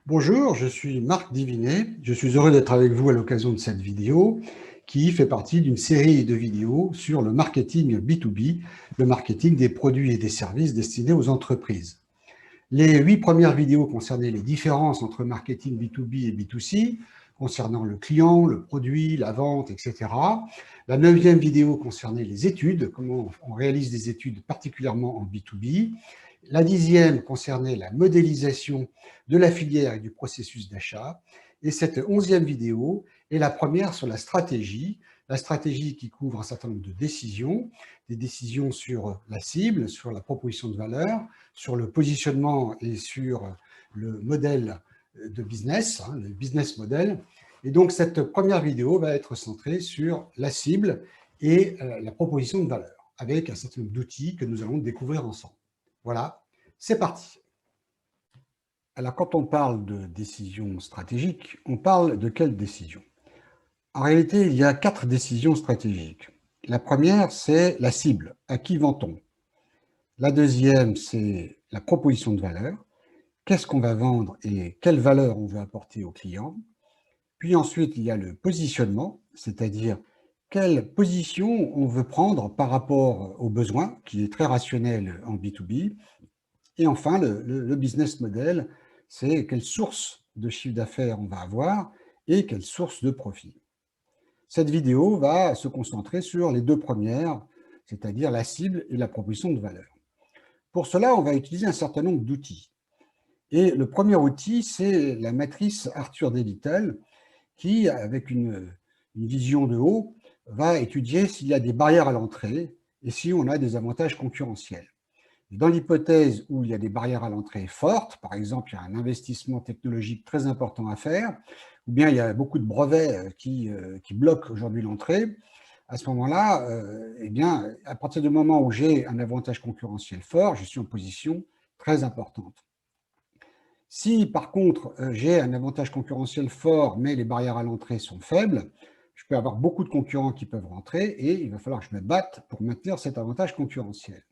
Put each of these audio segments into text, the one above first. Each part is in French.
Bonjour, je suis Marc Divinet. Je suis heureux d'être avec vous à l'occasion de cette vidéo qui fait partie d'une série de vidéos sur le marketing B2B, le marketing des produits et des services destinés aux entreprises. Les 8 premières vidéos concernaient les différences entre marketing B2B et B2C, concernant le client, le produit, la vente, etc. La 9e vidéo concernait les études, comment on réalise des études particulièrement en B2B. La 10e concernait la modélisation de la filière et du processus d'achat. Et cette 11e vidéo est la première sur la stratégie qui couvre un certain nombre de décisions, des décisions sur la cible, sur la proposition de valeur, sur le positionnement et sur le modèle de business, le business model. Et donc, cette première vidéo va être centrée sur la cible et la proposition de valeur, avec un certain nombre d'outils que nous allons découvrir ensemble. Voilà, c'est parti. Alors, quand on parle de décision stratégique, on parle de quelle décision? En réalité, il y a 4 décisions stratégiques. La première, c'est la cible. À qui vend-on? La deuxième, c'est la proposition de valeur. Qu'est-ce qu'on va vendre et quelle valeur on veut apporter au client? Puis ensuite, il y a le positionnement, c'est-à-dire quelle position on veut prendre par rapport aux besoins, qui est très rationnel en B2B. Et enfin, le business model, c'est quelle source de chiffre d'affaires on va avoir et quelle source de profit. Cette vidéo va se concentrer sur les 2 premières, c'est-à-dire la cible et la proposition de valeur. Pour cela, on va utiliser un certain nombre d'outils. Et le premier outil, c'est la matrice Arthur D. Little, qui, avec une vision de haut, va étudier s'il y a des barrières à l'entrée et si on a des avantages concurrentiels. Dans l'hypothèse où il y a des barrières à l'entrée fortes, par exemple, il y a un investissement technologique très important à faire, ou bien il y a beaucoup de brevets qui bloquent aujourd'hui l'entrée, à ce moment-là, eh bien, à partir du moment où j'ai un avantage concurrentiel fort, je suis en position très importante. Si, par contre, j'ai un avantage concurrentiel fort, mais les barrières à l'entrée sont faibles, je peux avoir beaucoup de concurrents qui peuvent rentrer et il va falloir que je me batte pour maintenir cet avantage concurrentiel.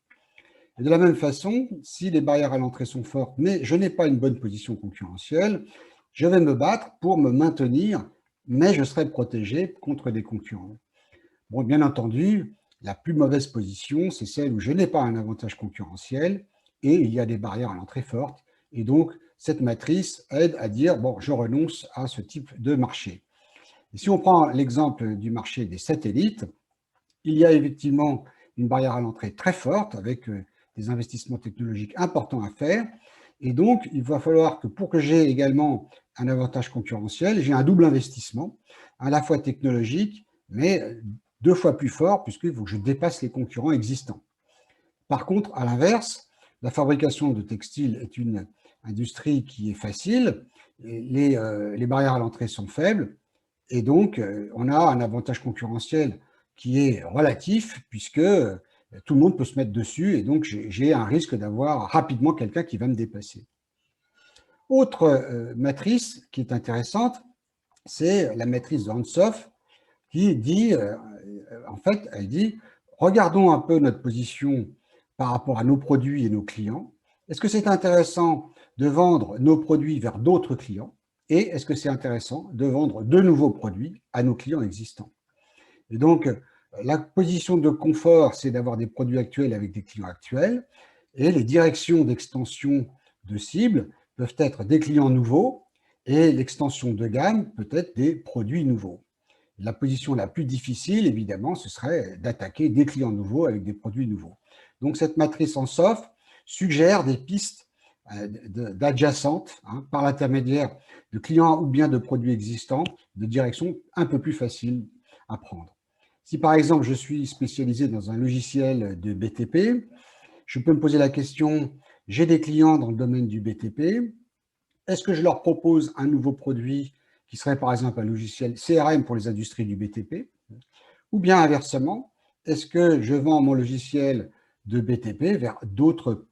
Et de la même façon, si les barrières à l'entrée sont fortes, mais je n'ai pas une bonne position concurrentielle, je vais me battre pour me maintenir, mais je serai protégé contre des concurrents. Bon, bien entendu, la plus mauvaise position, c'est celle où je n'ai pas un avantage concurrentiel et il y a des barrières à l'entrée fortes. Et donc, cette matrice aide à dire, bon, je renonce à ce type de marché. Et si on prend l'exemple du marché des satellites, il y a effectivement une barrière à l'entrée très forte avec des investissements technologiques importants à faire. Et donc, il va falloir que pour que j'ai également un avantage concurrentiel, j'ai un double investissement, à la fois technologique, mais 2 fois plus fort, puisqu'il faut que je dépasse les concurrents existants. Par contre, à l'inverse, la fabrication de textiles est une industrie qui est facile, les barrières à l'entrée sont faibles, et donc on a un avantage concurrentiel qui est relatif, puisque tout le monde peut se mettre dessus, et donc j'ai un risque d'avoir rapidement quelqu'un qui va me dépasser. Autre matrice qui est intéressante, c'est la matrice de Hansoff, qui dit, en fait, elle dit, regardons un peu notre position par rapport à nos produits et nos clients. Est-ce que c'est intéressant de vendre nos produits vers d'autres clients? Et est-ce que c'est intéressant de vendre de nouveaux produits à nos clients existants? Et donc, la position de confort, c'est d'avoir des produits actuels avec des clients actuels. Et les directions d'extension de cible peuvent être des clients nouveaux et l'extension de gamme peut être des produits nouveaux. La position la plus difficile, évidemment, ce serait d'attaquer des clients nouveaux avec des produits nouveaux. Donc, cette matrice en soft suggère des pistes d'adjacentes par l'intermédiaire de clients ou bien de produits existants, de direction un peu plus facile à prendre. Si par exemple, je suis spécialisé dans un logiciel de BTP, je peux me poser la question, j'ai des clients dans le domaine du BTP, est-ce que je leur propose un nouveau produit qui serait par exemple un logiciel CRM pour les industries du BTP? Ou bien inversement, est-ce que je vends mon logiciel de BTP vers d'autres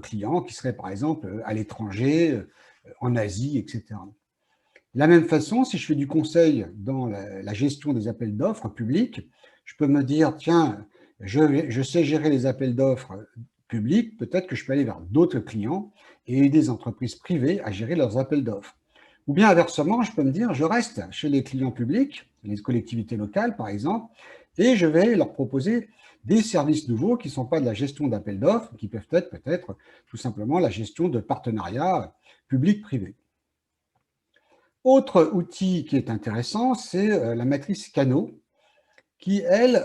clients qui seraient par exemple à l'étranger, en Asie, etc. De la même façon, si je fais du conseil dans la gestion des appels d'offres publics, je peux me dire, tiens, je sais gérer les appels d'offres public, peut-être que je peux aller vers d'autres clients et aider des entreprises privées à gérer leurs appels d'offres. Ou bien inversement, je peux me dire, je reste chez les clients publics, les collectivités locales par exemple, et je vais leur proposer des services nouveaux qui ne sont pas de la gestion d'appels d'offres, qui peuvent être peut-être tout simplement la gestion de partenariats public-privé. Autre outil qui est intéressant, c'est la matrice Kano, qui, elle,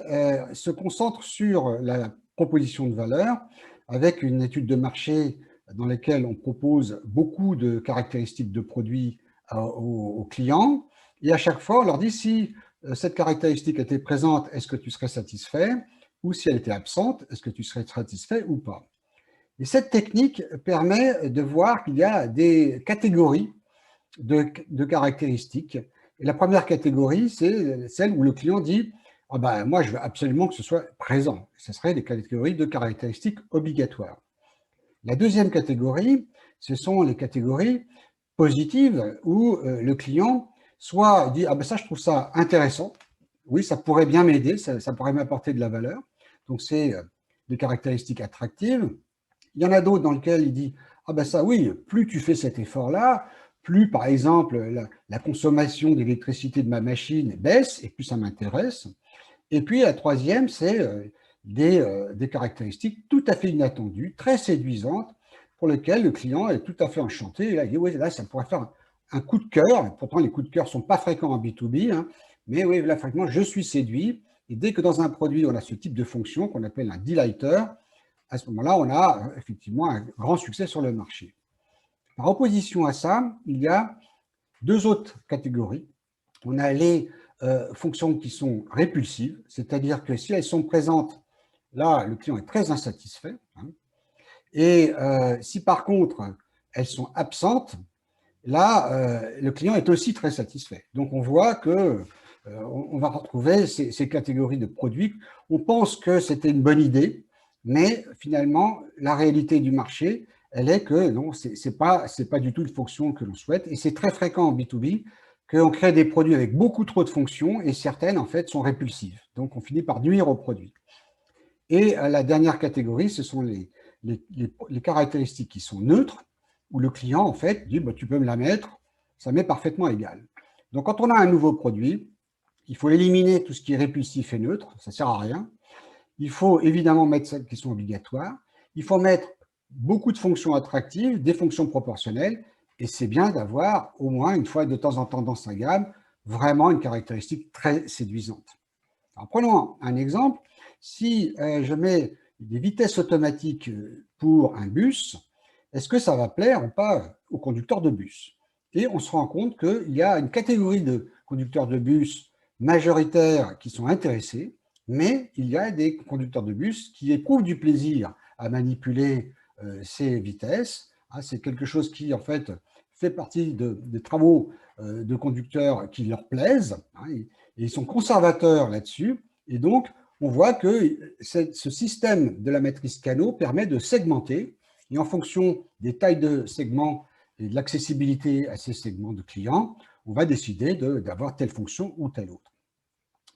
se concentre sur la proposition de valeur avec une étude de marché dans laquelle on propose beaucoup de caractéristiques de produits aux clients. Et à chaque fois, on leur dit si cette caractéristique était présente, est-ce que tu serais satisfait? Ou si elle était absente, est-ce que tu serais satisfait ou pas? Et cette technique permet de voir qu'il y a des catégories de caractéristiques. Et la première catégorie, c'est celle où le client dit ah ben, moi, je veux absolument que ce soit présent. Ce seraient des catégories de caractéristiques obligatoires. La deuxième catégorie, ce sont les catégories positives où le client soit dit ah ben ça, je trouve ça intéressant. Oui, ça pourrait bien m'aider, ça pourrait m'apporter de la valeur. Donc, c'est des caractéristiques attractives. Il y en a d'autres dans lesquelles il dit ah ben ça, oui, plus tu fais cet effort-là, plus, par exemple, la consommation d'électricité de ma machine baisse et plus ça m'intéresse. Et puis, la troisième, c'est des caractéristiques tout à fait inattendues, très séduisantes, pour lesquelles le client est tout à fait enchanté. Et là, il dit, oui, là, ça pourrait faire un coup de cœur. Pourtant, les coups de cœur ne sont pas fréquents en B2B, hein, mais oui, là, fréquemment, je suis séduit. Et dès que dans un produit, on a ce type de fonction qu'on appelle un delighter, à ce moment-là, on a effectivement un grand succès sur le marché. Par opposition à ça, il y a deux autres catégories. On a les fonctions qui sont répulsives, c'est-à-dire que si elles sont présentes, là, le client est très insatisfait. Hein, et si par contre, elles sont absentes, là, le client est aussi très satisfait. Donc, on voit que on va retrouver ces catégories de produits. On pense que c'était une bonne idée, mais finalement, la réalité du marché, elle est que non, ce n'est pas du tout une fonction que l'on souhaite. Et c'est très fréquent en B2B qu'on crée des produits avec beaucoup trop de fonctions et certaines, en fait, sont répulsives. Donc, on finit par nuire au produit. Et la dernière catégorie, ce sont les caractéristiques qui sont neutres, où le client, en fait, dit bah, « tu peux me la mettre, ça m'est parfaitement égal ». Donc, quand on a un nouveau produit, il faut éliminer tout ce qui est répulsif et neutre, ça ne sert à rien. Il faut évidemment mettre celles qui sont obligatoires. Il faut mettre beaucoup de fonctions attractives, des fonctions proportionnelles, et c'est bien d'avoir au moins une fois de temps en temps dans sa gamme vraiment une caractéristique très séduisante. Alors, prenons un exemple. Si je mets des vitesses automatiques pour un bus, est-ce que ça va plaire ou pas aux conducteurs de bus? Et on se rend compte qu'il y a une catégorie de conducteurs de bus majoritaires qui sont intéressés, mais il y a des conducteurs de bus qui éprouvent du plaisir à manipuler ces vitesses. C'est quelque chose qui, en fait partie des travaux de conducteurs qui leur plaisent, et ils sont conservateurs là-dessus. Et donc, on voit que ce système de la matrice Kano permet de segmenter, et en fonction des tailles de segments et de l'accessibilité à ces segments de clients, on va décider d'avoir telle fonction ou telle autre.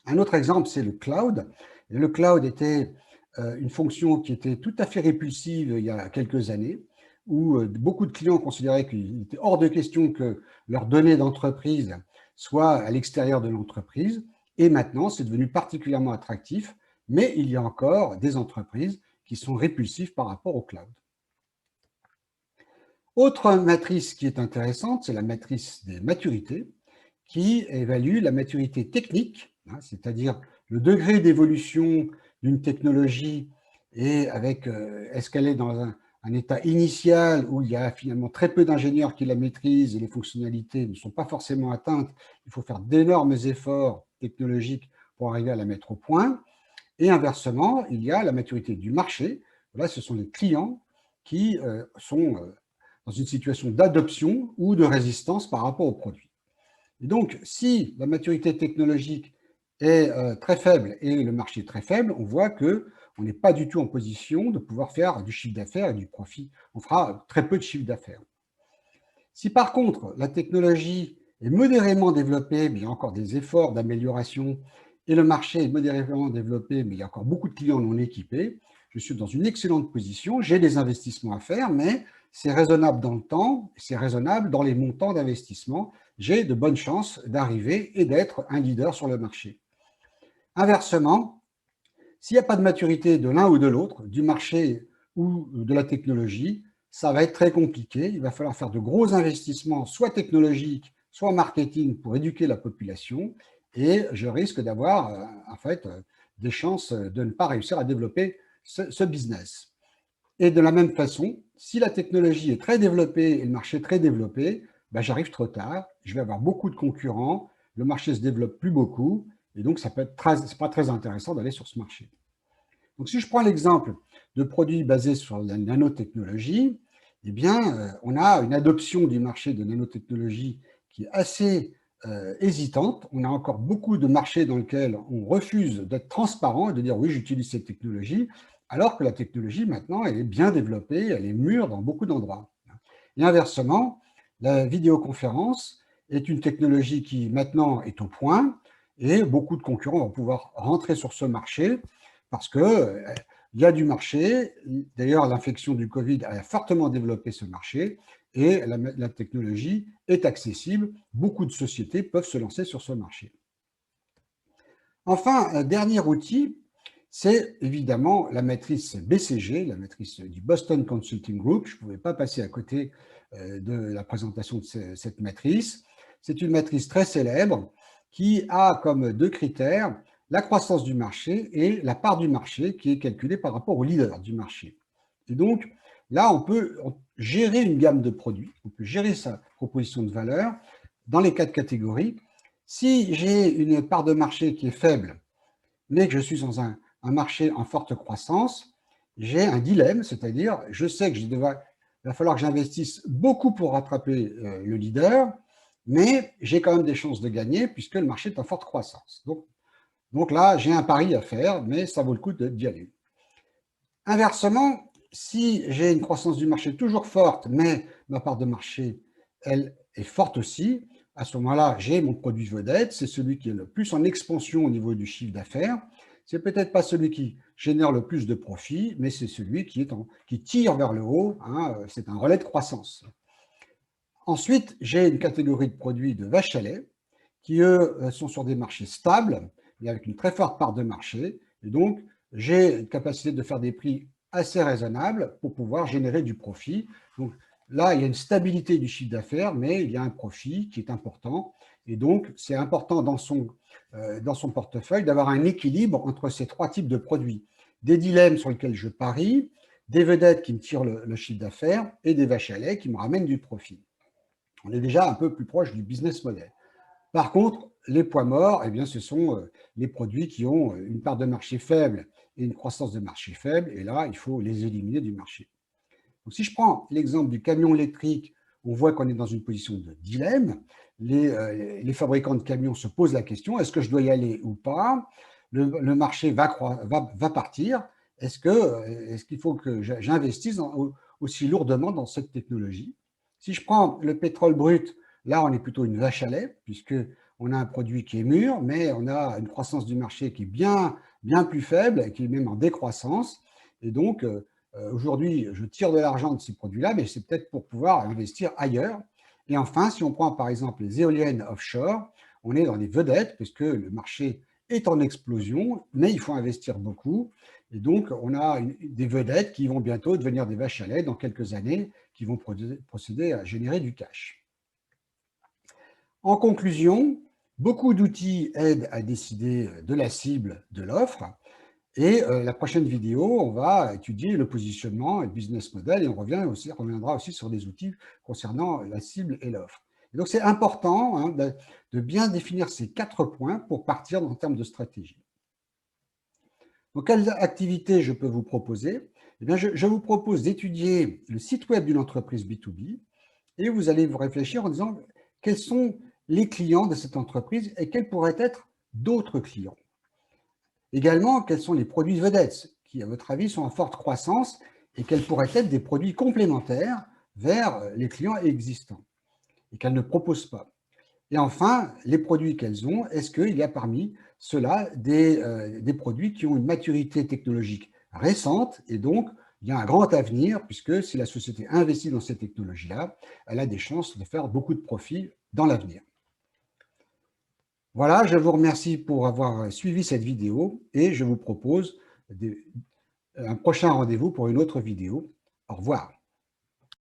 Un autre exemple, c'est le cloud. Et le cloud était une fonction qui était tout à fait répulsive il y a quelques années, où beaucoup de clients considéraient qu'il était hors de question que leurs données d'entreprise soient à l'extérieur de l'entreprise. Et maintenant, c'est devenu particulièrement attractif, mais il y a encore des entreprises qui sont répulsives par rapport au cloud. Autre matrice qui est intéressante, c'est la matrice des maturités, qui évalue la maturité technique, c'est-à-dire le degré d'évolution d'une technologie et avec est-ce qu'elle est dans un état initial où il y a finalement très peu d'ingénieurs qui la maîtrisent et les fonctionnalités ne sont pas forcément atteintes, il faut faire d'énormes efforts technologiques pour arriver à la mettre au point. Et inversement, il y a la maturité du marché. Là, ce sont les clients qui sont dans une situation d'adoption ou de résistance par rapport au produit. Et donc, si la maturité technologique est très faible et le marché est très faible, on voit qu'on n'est pas du tout en position de pouvoir faire du chiffre d'affaires et du profit. On fera très peu de chiffre d'affaires. Si par contre, la technologie est modérément développée, mais il y a encore des efforts d'amélioration, et le marché est modérément développé, mais il y a encore beaucoup de clients non équipés, je suis dans une excellente position, j'ai des investissements à faire, mais c'est raisonnable dans le temps, c'est raisonnable dans les montants d'investissement. J'ai de bonnes chances d'arriver et d'être un leader sur le marché. Inversement, s'il n'y a pas de maturité de l'un ou de l'autre, du marché ou de la technologie, ça va être très compliqué. Il va falloir faire de gros investissements, soit technologiques, soit marketing, pour éduquer la population. Et je risque d'avoir, en fait, des chances de ne pas réussir à développer ce business. Et de la même façon, si la technologie est très développée et le marché très développé, ben j'arrive trop tard, je vais avoir beaucoup de concurrents, le marché se développe plus beaucoup, et donc ça peut être c'est pas très intéressant d'aller sur ce marché. Donc si je prends l'exemple de produits basés sur la nanotechnologie, eh bien, on a une adoption du marché de nanotechnologie qui est assez hésitante. On a encore beaucoup de marchés dans lesquels on refuse d'être transparent et de dire oui, j'utilise cette technologie, alors que la technologie maintenant, elle est bien développée, elle est mûre dans beaucoup d'endroits. Et inversement, la vidéoconférence est une technologie qui maintenant est au point et beaucoup de concurrents vont pouvoir rentrer sur ce marché parce que il y a du marché. D'ailleurs, l'infection du Covid a fortement développé ce marché et la technologie est accessible. Beaucoup de sociétés peuvent se lancer sur ce marché. Enfin, un dernier outil, c'est évidemment la matrice BCG, la matrice du Boston Consulting Group. Je ne pouvais pas passer à côté de la présentation de cette matrice. C'est une matrice très célèbre qui a comme deux critères la croissance du marché et la part du marché qui est calculée par rapport au leader du marché. Et donc, là, on peut gérer une gamme de produits, on peut gérer sa proposition de valeur dans les quatre catégories. Si j'ai une part de marché qui est faible, mais que je suis dans un marché en forte croissance, j'ai un dilemme, c'est-à-dire je sais que il va falloir que j'investisse beaucoup pour rattraper le leader, mais j'ai quand même des chances de gagner puisque le marché est en forte croissance. Donc là, j'ai un pari à faire, mais ça vaut le coup d'y aller. Inversement, si j'ai une croissance du marché toujours forte, mais ma part de marché, elle est forte aussi, à ce moment-là, j'ai mon produit vedette, c'est celui qui est le plus en expansion au niveau du chiffre d'affaires. C'est peut-être pas celui qui génère le plus de profit, mais c'est celui qui tire vers le haut, hein, c'est un relais de croissance. Ensuite, j'ai une catégorie de produits de vache à lait qui, eux, sont sur des marchés stables, mais avec une très forte part de marché. Et donc, j'ai une capacité de faire des prix assez raisonnables pour pouvoir générer du profit. Donc là, il y a une stabilité du chiffre d'affaires, mais il y a un profit qui est important. Et donc, c'est important dans son portefeuille d'avoir un équilibre entre ces trois types de produits. Des dilemmes sur lesquels je parie, des vedettes qui me tirent le chiffre d'affaires et des vaches à lait qui me ramènent du profit. On est déjà un peu plus proche du business model. Par contre, les poids morts, eh bien, ce sont les produits qui ont une part de marché faible et une croissance de marché faible, et là, il faut les éliminer du marché. Donc, si je prends l'exemple du camion électrique, on voit qu'on est dans une position de dilemme. Les fabricants de camions se posent la question, est-ce que je dois y aller ou pas? Le marché va partir. Est-ce qu'il faut que j'investisse aussi lourdement dans cette technologie? Si je prends le pétrole brut, là, on est plutôt une vache à lait, puisqu'on a un produit qui est mûr, mais on a une croissance du marché qui est bien, bien plus faible, qui est même en décroissance. Et donc, aujourd'hui, je tire de l'argent de ces produits-là, mais c'est peut-être pour pouvoir investir ailleurs. Et enfin, si on prend par exemple les éoliennes offshore, on est dans les vedettes, puisque le marché est en explosion, mais il faut investir beaucoup. Et donc, on a des vedettes qui vont bientôt devenir des vaches à lait dans quelques années, qui vont procéder à générer du cash. En conclusion, beaucoup d'outils aident à décider de la cible de l'offre. Et la prochaine vidéo, on va étudier le positionnement et le business model et on reviendra aussi sur des outils concernant la cible et l'offre. Donc, c'est important hein, de bien définir ces 4 points pour partir en termes de stratégie. Donc, quelles activités je peux vous proposer? Eh bien, je vous propose d'étudier le site web d'une entreprise B2B et vous allez vous réfléchir en disant quels sont les clients de cette entreprise et quels pourraient être d'autres clients. Également, quels sont les produits vedettes qui, à votre avis, sont en forte croissance et quels pourraient être des produits complémentaires vers les clients existants et qu'elles ne proposent pas. Et enfin, les produits qu'elles ont, est-ce qu'il y a parmi ceux-là des produits qui ont une maturité technologique récente et donc il y a un grand avenir puisque si la société investit dans ces technologies-là, elle a des chances de faire beaucoup de profits dans l'avenir. Voilà, je vous remercie pour avoir suivi cette vidéo et je vous propose un prochain rendez-vous pour une autre vidéo. Au revoir.